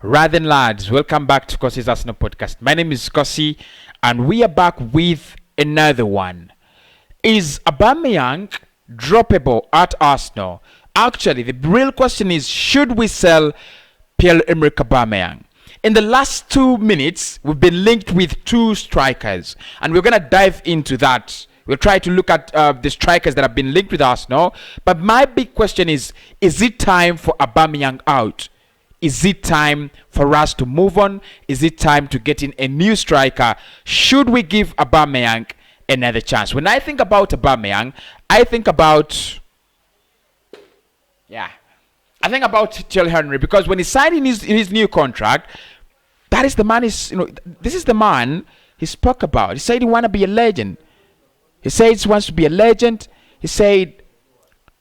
Rather than lads, welcome back to Cossy's Arsenal podcast. My name is Cossy, and we are back with another one. Is Aubameyang droppable at Arsenal? Actually, the real question is, should we sell Pierre-Emerick Aubameyang? In the last 2 minutes, we've been linked with two strikers, and we're going to dive into that. We'll try to look at the strikers that have been linked with Arsenal. But my big question is it time for Aubameyang out? Is it time for us to move on? Is it time to get in a new striker? Should we give Aubameyang another chance? When I think about Aubameyang, I think about Thierry Henry, because when he signed in his new contract, that is the man this is the man he spoke about. He said he want to be a legend. He said he wants to be a legend. He said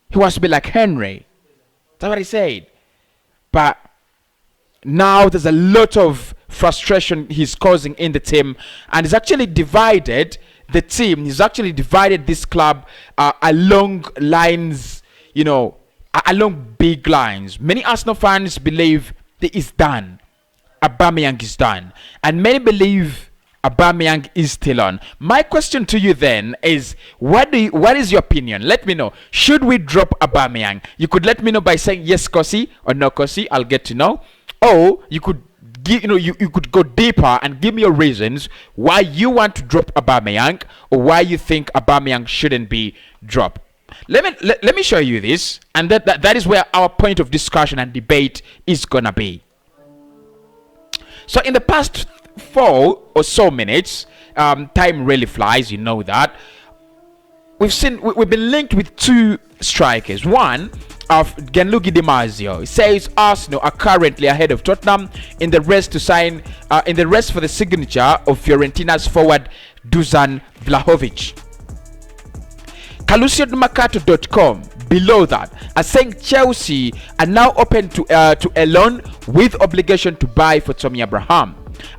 he wants to be like Henry. That's what he said. But now there's a lot of frustration he's causing in the team, and he's actually divided the team. He's actually divided this club along lines, along big lines. Many Arsenal fans believe that it's done. Aubameyang is done, and many believe Aubameyang is still on. My question to you then is, what is your opinion? Let me know. Should we drop Aubameyang? You could let me know by saying yes, Cossy, or no, Cossy. I'll get to know. Or you could you could go deeper and give me your reasons why you want to drop Aubameyang, or why you think Aubameyang shouldn't be dropped. Let me show you this, and that is where our point of discussion and debate is gonna be. So in the past 4 or so minutes, time really flies, you know that. We've been linked with two strikers. One of Gianluigi Di Marzio. It says Arsenal are currently ahead of Tottenham in the race for the signature of Fiorentina's forward Dusan Vlahovic. CalusioMercato.com below that are saying Chelsea are now open to a loan with obligation to buy for Tammy Abraham.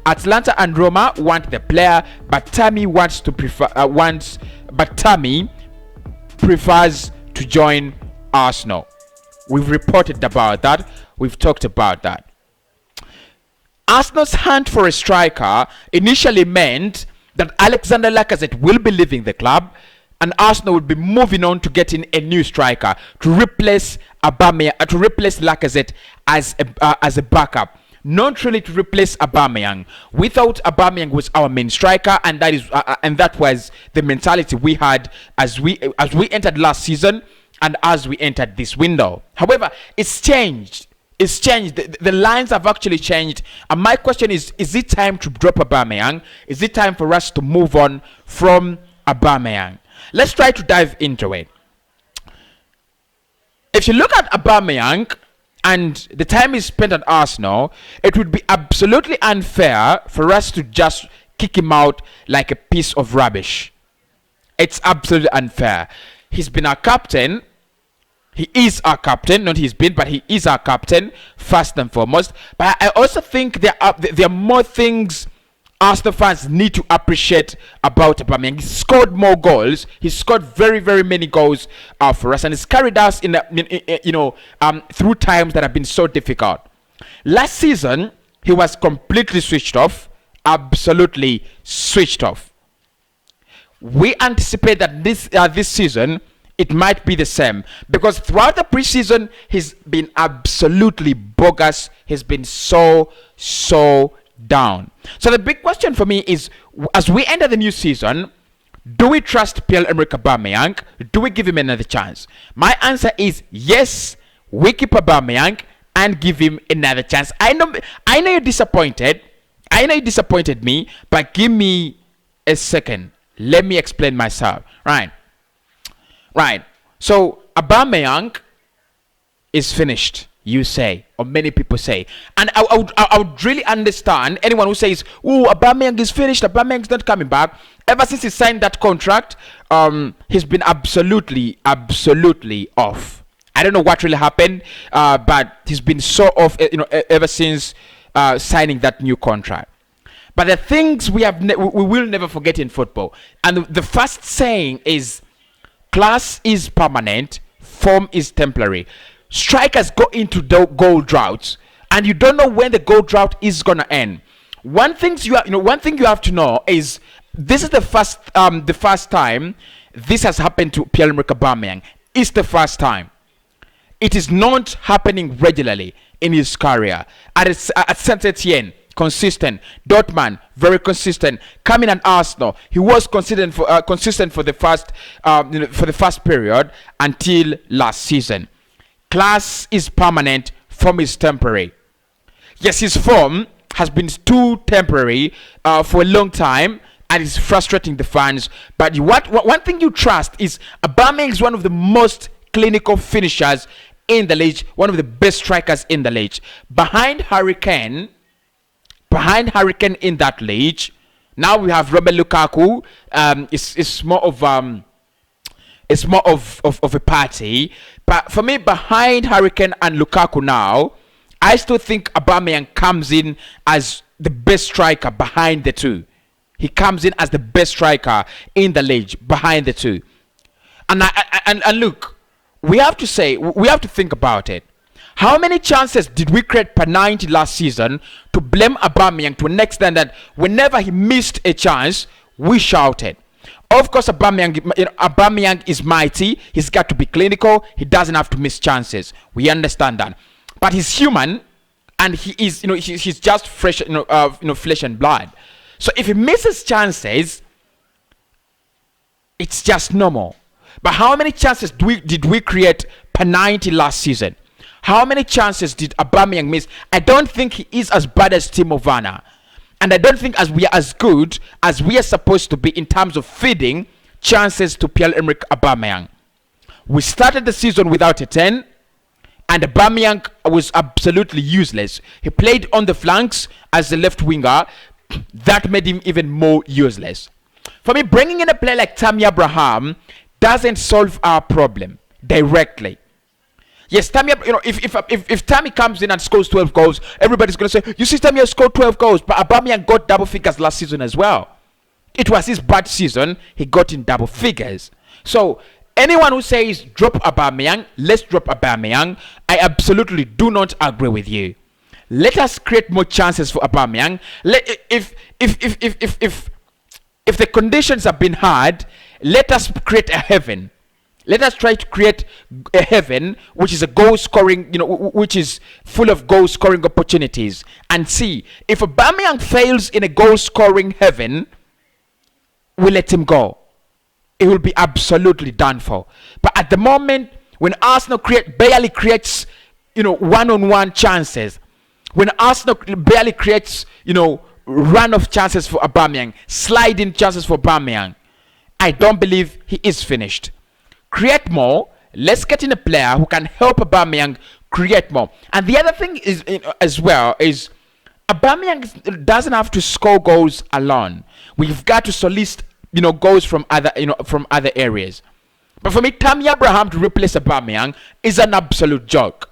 Atlanta and Roma want the player, but Tammy prefers to join Arsenal. We've reported about that. We've talked about that. Arsenal's hunt for a striker initially meant that Alexander Lacazette will be leaving the club, and Arsenal will be moving on to getting a new striker to replace Aubameyang, to replace Lacazette as a backup. Not really to replace Aubameyang. Without Aubameyang was our main striker, and that was the mentality we had as we entered last season and as we entered this window. However, it's changed. It's changed. The lines have actually changed. And my question is it time to drop Aubameyang? Is it time for us to move on from Aubameyang? Let's try to dive into it. If you look at Aubameyang and the time he spent at Arsenal, it would be absolutely unfair for us to just kick him out like a piece of rubbish. It's absolutely unfair. He's been our captain. He is our captain. Not he's been, but he is our captain, first and foremost. But I also think there are more things Arsenal fans need to appreciate about Aubameyang. He scored more goals. He scored very, very many goals for us, and he's carried us through times that have been so difficult. Last season, he was completely switched off, absolutely switched off. We anticipate that this season it might be the same, because throughout the preseason he's been absolutely bogus. He's been so down. So the big question for me is, as we enter the new season, do we trust Pierre-Emerick Aubameyang? Do we give him another chance? My answer is yes. We keep Aubameyang and give him another chance. I know you're disappointed. I know you disappointed me, but give me a second. Let me explain myself. Right. So Aubameyang is finished, you say, or many people say, and I would really understand anyone who says, "Oh, Aubameyang is finished. Aubameyang's not coming back." Ever since he signed that contract, he's been absolutely off. I don't know what really happened, but he's been so off, ever since signing that new contract. But the things we will never forget in football, and the first saying is, class is permanent, form is temporary. Strikers go into goal droughts, and you don't know when the goal drought is gonna end. One thing you have to know is this is the first time this has happened to Pierre-Emerick Aubameyang. It's the first time. It is not happening regularly in his career. At Saint Etienne, consistent. Dortmund, very consistent. Coming at Arsenal, he was consistent for the first period until last season. Class is permanent, form is temporary. Yes, his form has been too temporary for a long time, and it's frustrating the fans. But one thing you trust is Aubameyang is one of the most clinical finishers in the league, one of the best strikers in the league. Behind Harry Kane in that league, now we have Romelu Lukaku. It's more of a party. But for me, behind Harry Kane and Lukaku now, I still think Aubameyang comes in as the best striker behind the two. He comes in as the best striker in the league behind the two. And look, we have to think about it. How many chances did we create per 90 last season to blame Aubameyang to an extent that whenever he missed a chance, we shouted? Of course, Aubameyang is mighty. He's got to be clinical. He doesn't have to miss chances. We understand that. But he's human, and he is, he's just fresh, flesh and blood. So if he misses chances, it's just normal. But how many chances did we create per 90 last season? How many chances did Aubameyang miss? I don't think he is as bad as Timo Werner. And I don't think we are as good as we are supposed to be in terms of feeding chances to Pierre-Emerick Aubameyang. We started the season without a 10, and Aubameyang was absolutely useless. He played on the flanks as the left winger. That made him even more useless. For me, bringing in a player like Tammy Abraham doesn't solve our problem directly. Yes, Tammy, if Tammy comes in and scores 12 goals, everybody's going to say, you see, Tammy has scored 12 goals, but Aubameyang got double figures last season as well. It was his bad season, he got in double figures. So, anyone who says drop Aubameyang, let's drop Aubameyang, I absolutely do not agree with you. Let us create more chances for Aubameyang. If the conditions have been hard, let us create a heaven. Let us try to create a heaven which is a goal scoring, which is full of goal scoring opportunities, and see if Aubameyang fails in a goal scoring heaven, we let him go. It will be absolutely done for. But at the moment, when Arsenal barely creates, one-on-one chances, when Arsenal barely creates, run of chances for Aubameyang, sliding chances for Aubameyang, I don't believe he is finished. Create more. Let's get in a player who can help Aubameyang create more. And the other thing is as well is Aubameyang doesn't have to score goals alone. We've got to solicit goals from other areas. But for me, Tammy Abraham to replace Aubameyang is an absolute joke.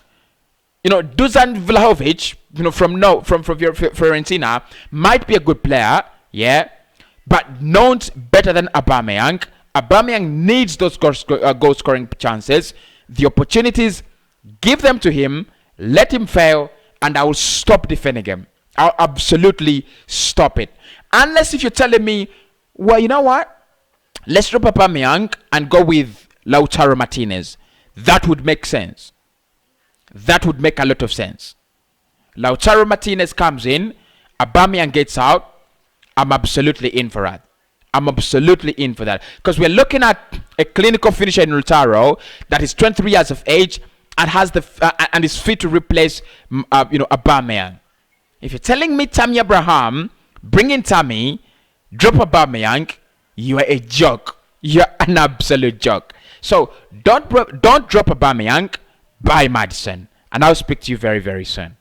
Dusan Vlahovic, from Fiorentina might be a good player, yeah, but not better than Aubameyang. Aubameyang needs those goal scoring chances, the opportunities. Give them to him, let him fail, and I will stop defending him. I'll absolutely stop it. Unless if you're telling me, well, you know what? Let's drop Aubameyang and go with Lautaro Martinez. That would make sense. That would make a lot of sense. Lautaro Martinez comes in, Aubameyang gets out. I'm absolutely in for that. I'm absolutely in for that. Because we're looking at a clinical finisher in Lautaro that is 23 years of age and has and is fit to replace Aubameyang. If you're telling me Tammy Abraham, bring in Tammy, drop Aubameyang, you are a joke. You're an absolute joke. So don't drop Aubameyang. Bye, Madison. And I'll speak to you very, very soon.